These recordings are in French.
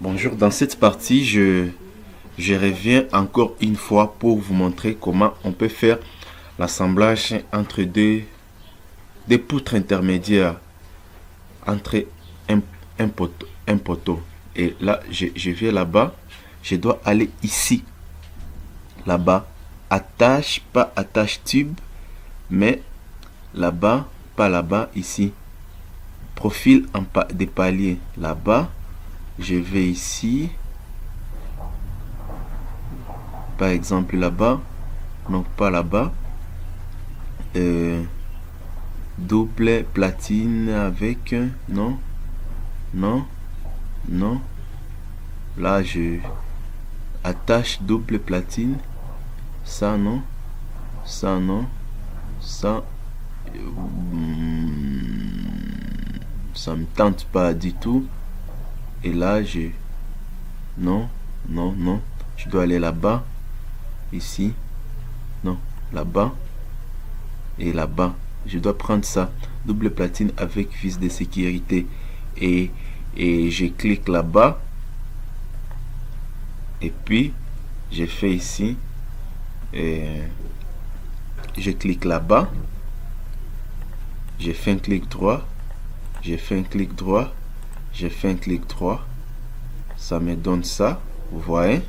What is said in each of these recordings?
Bonjour, dans cette partie, je reviens encore une fois pour vous montrer comment on peut faire l'assemblage entre des poutres intermédiaires, entre un, un poteau. Et là, je viens là-bas, je dois aller ici, là-bas, attache, pas attache tube, mais là-bas, pas là-bas, ici. Profil des paliers, là-bas, je vais ici, par exemple là-bas, non pas là-bas, double platine avec, non, non, non, là je attache double platine, ça non, ça non, ça, ça me tente pas du tout, et là je, non, non, non, je dois aller là-bas, ici, non, là-bas, et là-bas, je dois prendre ça, double platine avec vis de sécurité, et, et je clique là-bas, et puis je fais ici, et je clique là-bas, je fais un clic droit, je fais un clic droit, je fais un clic droit, ça me donne ça, vous voyez,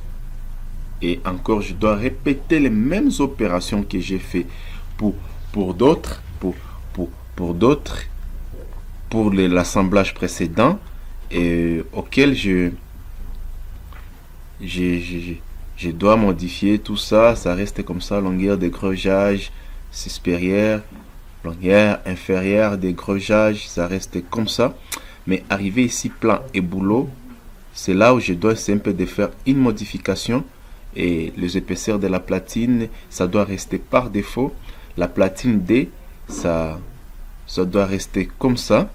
et encore je dois répéter les mêmes opérations que j'ai fait pour d'autres, pour d'autres, pour l'assemblage précédent, et auquel je dois modifier tout ça. Ça reste comme ça, longueur décrochage supérieure, longueur inférieure décrochage, ça reste comme ça. Mais arrivé ici plan et boulot, c'est là où je dois un peu de faire une modification, et les épaisseurs de la platine, ça doit rester par défaut. La platine D, ça doit rester comme ça.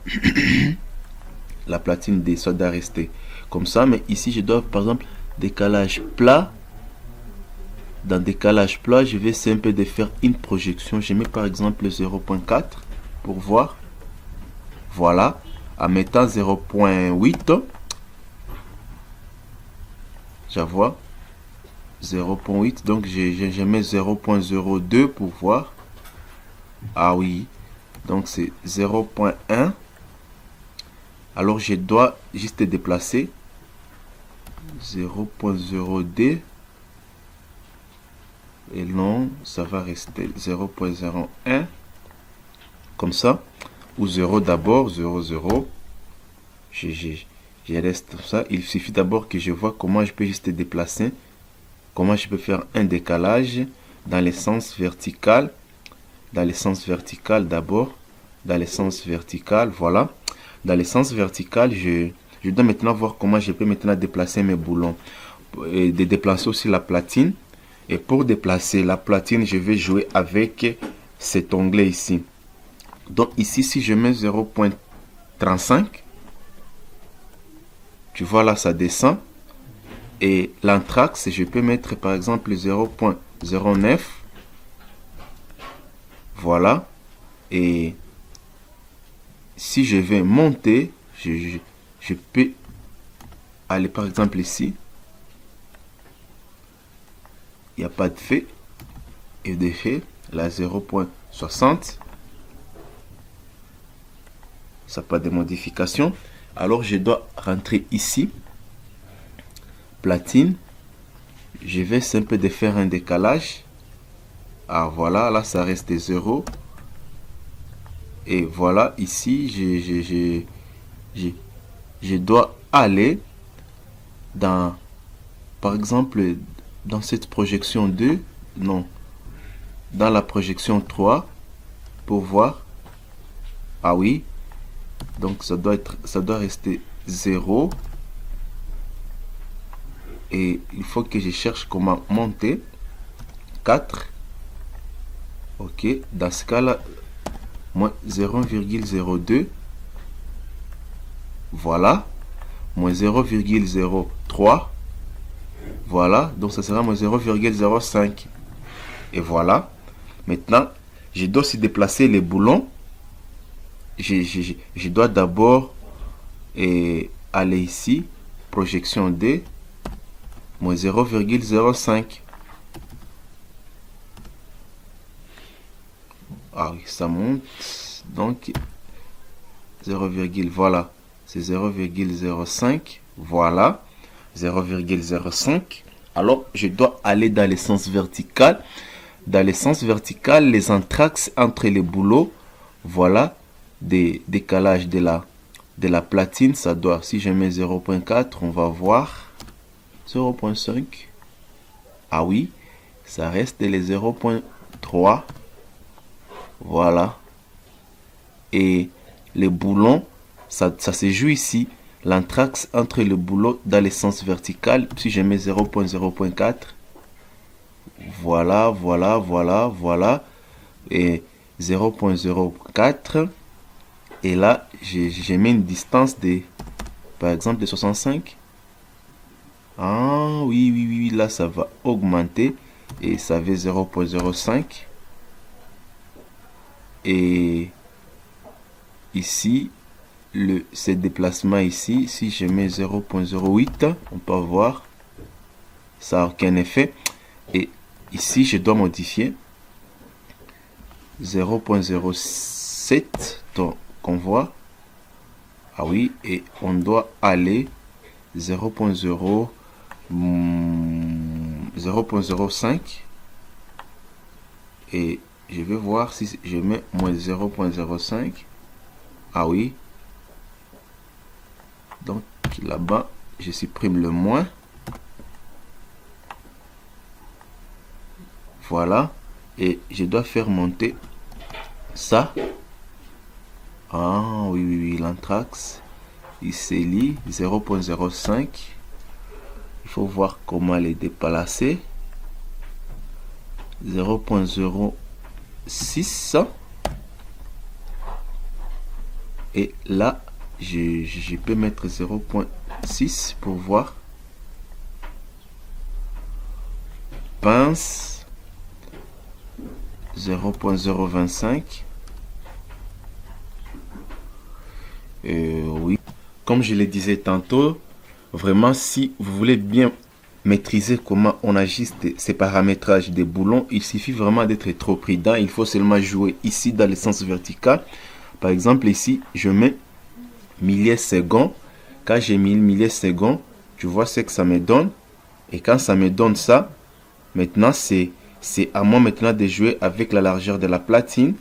La platine D, ça doit rester comme ça. Mais ici, je dois, par exemple, décalage plat. Dans décalage plat, je vais simple de faire une projection. Je mets par exemple 0.4 pour voir. Voilà. En mettant 0.8, je vois 0.8. Donc, je mets 0.02 pour voir. Ah oui. Donc, c'est 0.1. Alors, je dois juste déplacer 0.0D. Et non, ça va rester 0.01. Comme ça. Ou 0 d'abord, 0, 0. Je reste comme ça. Il suffit d'abord que je vois comment je peux juste déplacer. Comment je peux faire un décalage dans le sens vertical. Dans le sens vertical d'abord. Dans le sens vertical, voilà. Dans le sens vertical, je dois maintenant voir comment je peux maintenant déplacer mes boulons. Et de déplacer aussi la platine. Et pour déplacer la platine, je vais jouer avec cet onglet ici. Donc ici, si je mets 0.35, tu vois là, ça descend. Et l'anthrax, je peux mettre par exemple 0.09. Voilà. Et si je vais monter, je peux aller par exemple ici. Il n'y a pas de fait. Et de fait, la 0.60. Ça n'a pas de modification. Alors je dois rentrer ici. Platine. Je vais simple de faire un décalage. Ah voilà, là ça reste 0. Et voilà, ici, je dois aller dans, par exemple, dans cette projection 2, non, dans la projection 3, pour voir. Ah oui, donc ça doit rester 0. Et il faut que je cherche comment monter. 4. Ok, dans ce cas-là, moins 0,02. Voilà. Moins 0,03. Voilà. Donc ça sera moins 0,05. Et voilà. Maintenant, je dois aussi déplacer les boulons. Je dois d'abord aller ici. projection D, moins 0,05. Ah oui, ça monte. Donc, 0, voilà. C'est 0,05. Voilà. 0,05. Alors, je dois aller dans le sens vertical. Dans le sens vertical, les entraxes entre les boulots, voilà, des décalages de la platine, ça doit, si je mets 0,4, on va voir 0,5. Ah oui, ça reste les 0,3. Voilà. Et les boulons, ça se joue ici. L'anthrax entre le boulot dans le sens vertical. Si je mets 0,0.4. Voilà, voilà, voilà, voilà. Et 0,04. Et là, j'ai mis une distance de, par exemple, de 65. Ah oui, oui, oui, là, ça va augmenter. Et ça fait 0,05. Et ici, ce déplacement ici, si je mets 0,08, on peut voir, ça n'a aucun effet. Et ici, je dois modifier 0,07, donc on voit. Ah oui, et on doit aller 0,05. Et je vais voir si je mets moins 0,05. Ah oui. Donc là-bas, je supprime le moins. Voilà. Et je dois faire monter ça. Ah oui, oui, oui, l'anthrax. Il s'élit 0,05. Il faut voir comment les déplacer. 0,06. Et là, je peux mettre 0,6 pour voir. Pince 0,025. Oui, comme je le disais tantôt, vraiment si vous voulez bien maîtriser comment on ajuste ces paramétrages des boulons, il suffit vraiment d'être trop prudent. Il faut seulement jouer ici dans le sens vertical. Par exemple ici, je mets millisecondes. Quand j'ai mis millisecondes, tu vois ce que ça me donne. Et quand ça me donne ça, maintenant c'est à moi maintenant de jouer avec la largeur de la platine.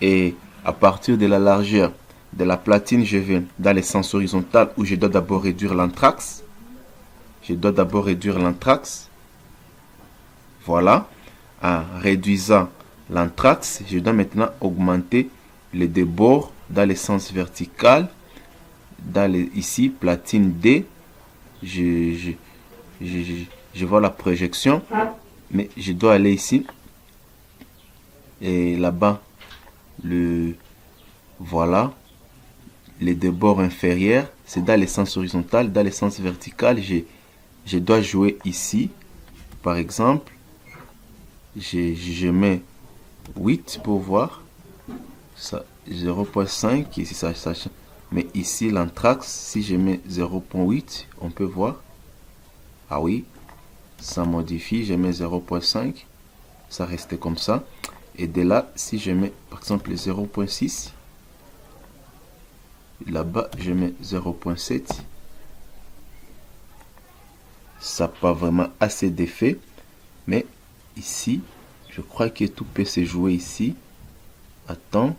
Et à partir de la largeur de la platine, je vais dans le sens horizontal où je dois d'abord réduire l'anthrax. Je dois d'abord réduire l'anthrax. Voilà. En réduisant l'anthrax, je dois maintenant augmenter le débord dans le sens vertical. Ici, platine D. Je vois la projection. Mais je dois aller ici. Et là-bas, voilà. Les débords inférieurs, c'est dans le sens horizontal. Dans le sens vertical, je dois jouer ici. Par exemple, je mets 8 pour voir. 0,5 ici, ça. Mais ici, l'anthrax, si je mets 0,8, on peut voir. Ah oui, ça modifie. Je mets 0,5. Ça reste comme ça. Et de là, si je mets, par exemple, 0,6. Là-bas, je mets 0,7. Ça n'a pas vraiment assez d'effet. Mais ici, je crois que tout peut se jouer ici. Attends.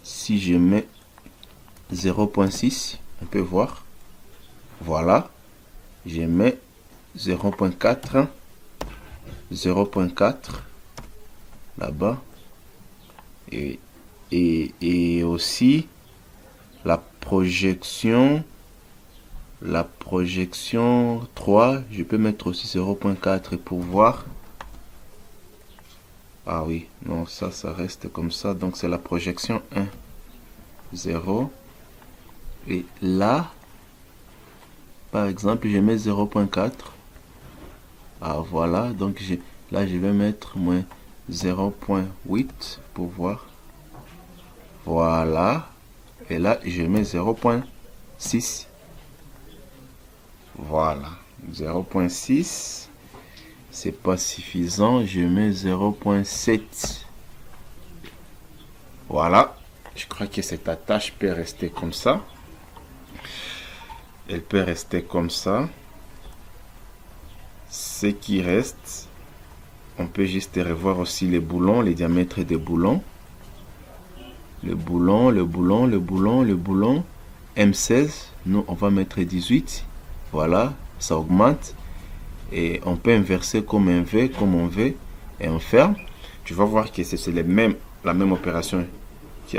Si je mets 0,6, on peut voir. Voilà. Je mets 0,4. 0,4. Là-bas. Et aussi la projection 3, je peux mettre aussi 0,4 pour voir. Ah oui, non, ça reste comme ça. Donc c'est la projection 1, 0. Et là, par exemple, je mets 0,4. Ah voilà, donc là je vais mettre moins 0,8 pour voir. Voilà. Et là, je mets 0,6. Voilà, 0.6. C'est pas suffisant, je mets 0.7. Voilà, je crois que cette attache peut rester comme ça. Elle peut rester comme ça. Ce qui reste, on peut juste revoir aussi les boulons, les diamètres des boulons. Le boulon, le boulon, le boulon, le boulon. M16, nous on va mettre 18. Voilà, ça augmente. Et on peut inverser comme un V, comme on veut. Et on ferme. Tu vas voir que c'est la même opération qui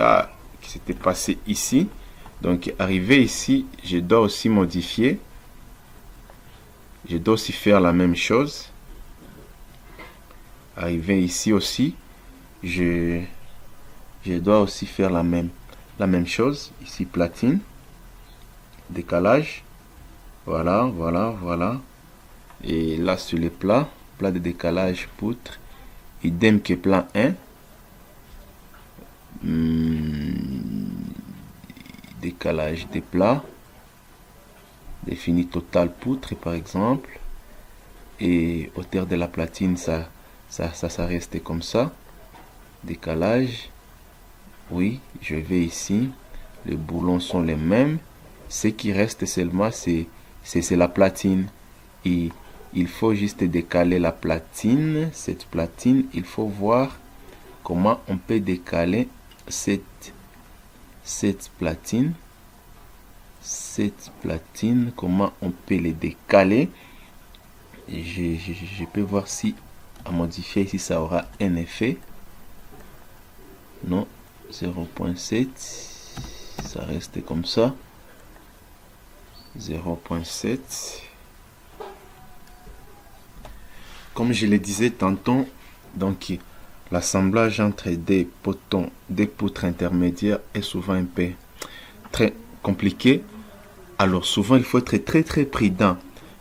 s'était passée ici. Donc arrivé ici, je dois aussi modifier. Je dois aussi faire la même chose. Arrivé ici aussi, je dois aussi faire la même chose. Ici platine, décalage. Voilà, voilà, voilà. Et là sur les plats, plat de décalage poutre, idem que plan 1. Décalage des plats, défini total poutre par exemple, et hauteur de la platine, ça reste comme ça. Décalage, oui, je vais ici, les boulons sont les mêmes, ce qui reste seulement c'est la platine, et il faut juste décaler la platine. Cette platine, il faut voir comment on peut décaler cette platine, comment on peut les décaler. Et je peux voir si à modifier ici ça aura un effet. Non, 0.7, ça reste comme ça. 0.7. Comme je le disais tantôt, donc l'assemblage entre des poutres intermédiaires est souvent un peu très compliqué. Alors souvent il faut être très très prudent,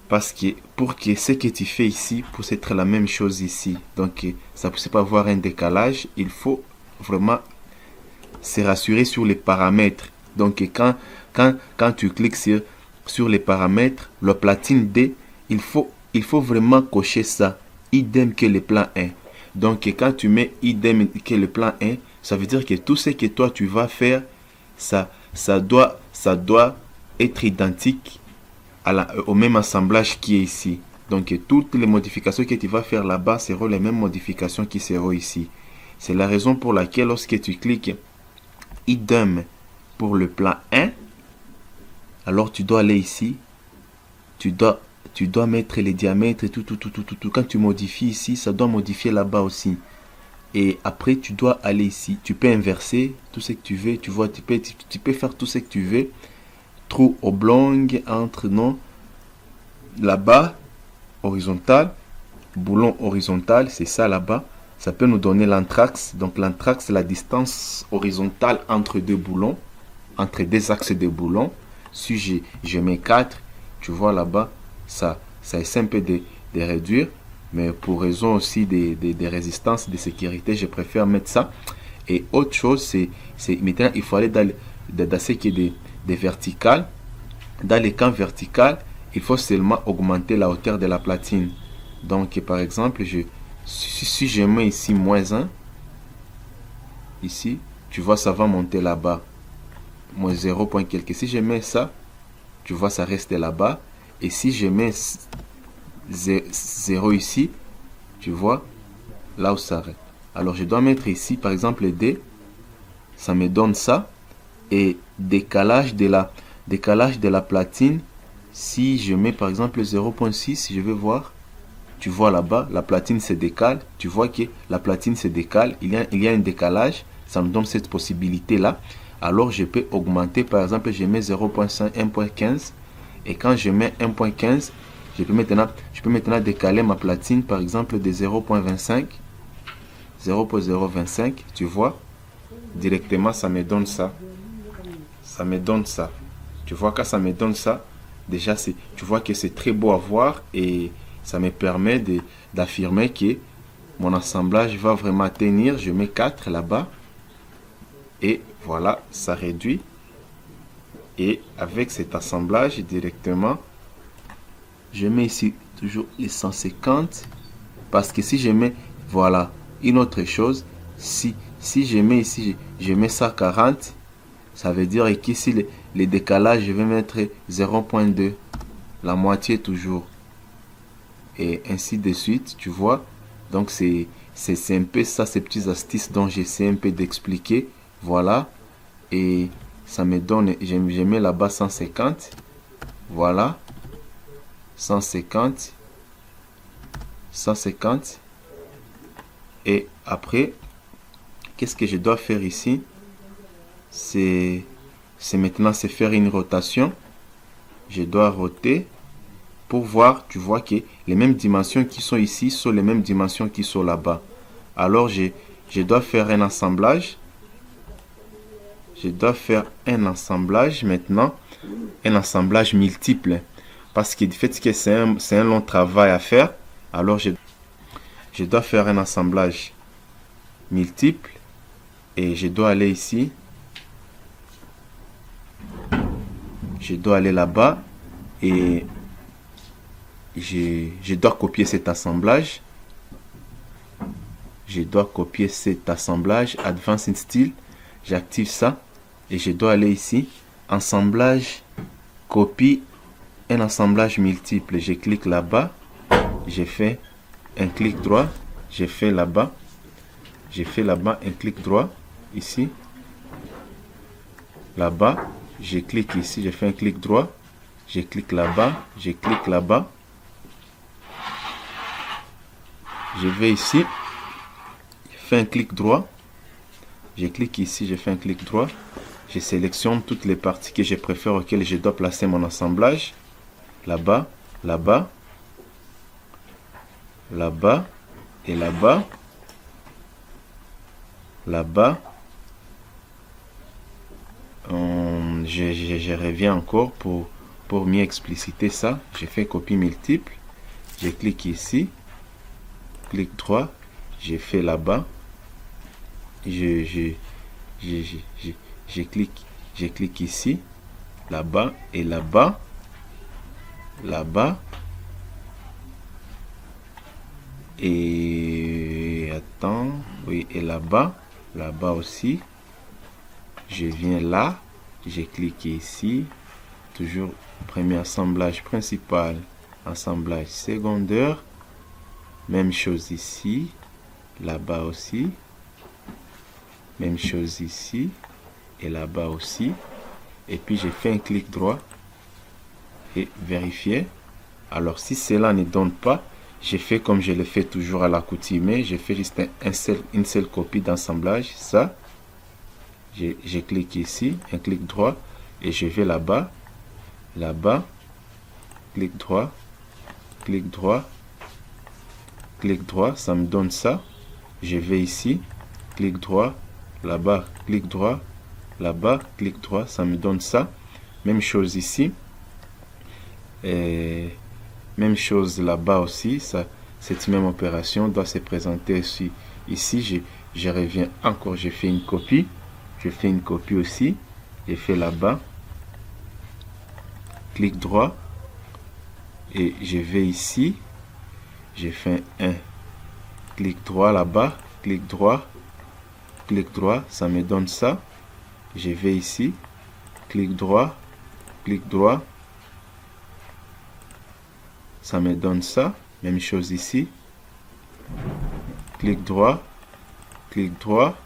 parce que pour que ce que tu fais ici puisse être la même chose ici, donc ça ne puisse pas avoir un décalage, il faut vraiment se rassurer sur les paramètres. Donc quand tu cliques sur les paramètres, la platine D, il faut vraiment cocher ça, idem que le plan 1. Donc quand tu mets idem que le plan 1, ça veut dire que tout ce que toi tu vas faire, ça doit être identique au même assemblage qui est ici. Donc toutes les modifications que tu vas faire là-bas seront les mêmes modifications qui seront ici. C'est la raison pour laquelle lorsque tu cliques idem pour le plan 1, alors tu dois aller ici, tu dois mettre les diamètres et tout. Quand tu modifies ici, ça doit modifier là-bas aussi. Et après, tu dois aller ici. Tu peux inverser tout ce que tu veux. Tu vois, tu peux faire tout ce que tu veux. Trou oblong entre, non, là-bas, horizontal. Boulon horizontal, c'est ça là-bas. Ça peut nous donner l'anthrax. Donc l'anthrax, c'est la distance horizontale entre deux boulons, entre deux axes de boulons. Si je mets 4, tu vois là-bas, ça est simple de réduire, mais pour raison aussi des résistances de sécurité, je préfère mettre ça. Et autre chose, c'est maintenant il faut aller dans ce qui est des verticales. Dans les camps verticales, il faut seulement augmenter la hauteur de la platine. Donc par exemple, si je mets ici -1, ici, tu vois ça va monter là-bas, moins 0 point quelque. Si je mets ça, tu vois ça reste là-bas. Et si je mets 0 ici, tu vois là où ça arrête. Alors je dois mettre ici par exemple D, ça me donne ça. Et décalage de la platine, si je mets par exemple 0.6, je vais voir, tu vois là-bas la platine se décale, tu vois que la platine se décale, il y a un décalage, ça me donne cette possibilité là. Alors je peux augmenter, par exemple je mets 0.5, 1.15, et quand je mets 1.15, je peux maintenant décaler ma platine par exemple de 0.25, 0.025, tu vois, directement ça me donne ça. Ça me donne ça. Tu vois, quand ça me donne ça, déjà tu vois que c'est très beau à voir, et ça me permet d'affirmer que mon assemblage va vraiment tenir. Je mets 4 là-bas. Et voilà, ça réduit. Et avec cet assemblage directement, Je mets ici toujours les 150. Parce que si je mets, voilà, une autre chose, si je mets ici, je mets ça 40, ça veut dire qu'ici, les décalages, je vais mettre 0.2, la moitié toujours. Et ainsi de suite, tu vois. Donc, c'est un peu ça, ces petites astuces dont j'essaie un peu d'expliquer. Voilà. Et ça me donne, je mets là-bas 150. Voilà. 150. 150. Et après, qu'est-ce que je dois faire ici? C'est maintenant, c'est faire une rotation. Je dois roter pour voir, tu vois que les mêmes dimensions qui sont ici sont les mêmes dimensions qui sont là-bas. Alors, je dois faire un assemblage. Je dois faire un assemblage maintenant, un assemblage multiple. Parce que du fait que c'est un long travail à faire, alors je dois faire un assemblage multiple. Et je dois aller ici. Je dois aller là-bas. Et je dois copier cet assemblage. Je dois copier cet assemblage. Advanced Style. J'active ça. Et je dois aller ici. Assemblage. Copie. Un assemblage multiple. Je clique là-bas. J'ai fait un clic droit. J'ai fait là-bas. J'ai fait là-bas un clic droit. Ici. Là-bas. Je clique ici. J'ai fait un clic droit. Je clique là-bas. Je clique là-bas. Je vais ici. Je fais un clic droit. Je clique ici. Je fais un clic droit. Je sélectionne toutes les parties que je préfère auxquelles je dois placer mon assemblage. Là-bas. Là-bas. Là-bas. Et là-bas. Là-bas. Je reviens encore pour mieux expliciter ça. Je fais copie multiple. Je clique ici. Clic droit. Je fais là-bas. Je clique ici. Là-bas et là-bas. Là-bas. Et attends. Oui, et là-bas. Là-bas aussi. Je viens là. Je clique ici. Toujours premier assemblage principal. Assemblage secondaire. Même chose ici. Là-bas aussi. Même chose ici. Et là-bas aussi. Et puis j'ai fait un clic droit. Et vérifier. Alors si cela ne donne pas, j'ai fait comme je le fais toujours à l'accoutumée. J'ai fait juste une seule copie d'assemblage. Ça. Je clique ici. Un clic droit. Et je vais là-bas. Là-bas. Clic droit. Clic droit. Clic droit. Ça me donne ça. Je vais ici. Clic droit. Là-bas. Clic droit. Là-bas. Clic droit. Ça me donne ça. Même chose ici. Et même chose là-bas aussi. Cette même opération doit se présenter aussi. Ici, je reviens encore. Je fais une copie. Je fais une copie aussi. Je fais là-bas. Clic droit. Et je vais ici. J'ai fait un clic droit là-bas. Clic droit. Clic droit. Ça me donne ça. Je vais ici. Clic droit. Clic droit. Ça me donne ça. Même chose ici. Clic droit. Clic droit.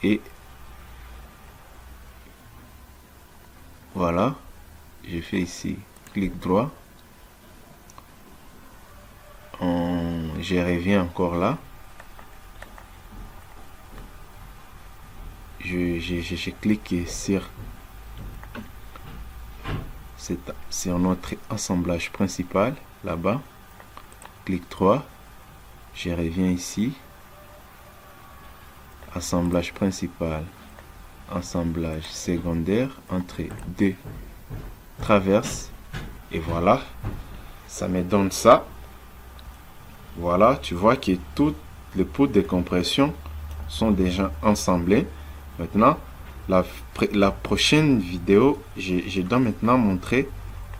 Et voilà. Je fais ici. Clic droit. Je reviens encore là. Je clique sur notre assemblage principal là-bas. Clic droit. Je reviens ici. Assemblage principal. Assemblage secondaire entre deux traverses. Et voilà. Ça me donne ça. Voilà. Tu vois que toutes les poutres de compression sont déjà assemblées. Maintenant, la prochaine vidéo, je dois maintenant montrer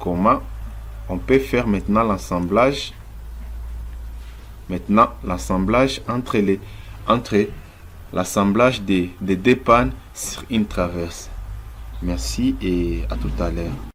comment on peut faire maintenant l'assemblage. Maintenant, l'assemblage entre l'assemblage des deux pannes sur une traverse. Merci et à tout à l'heure.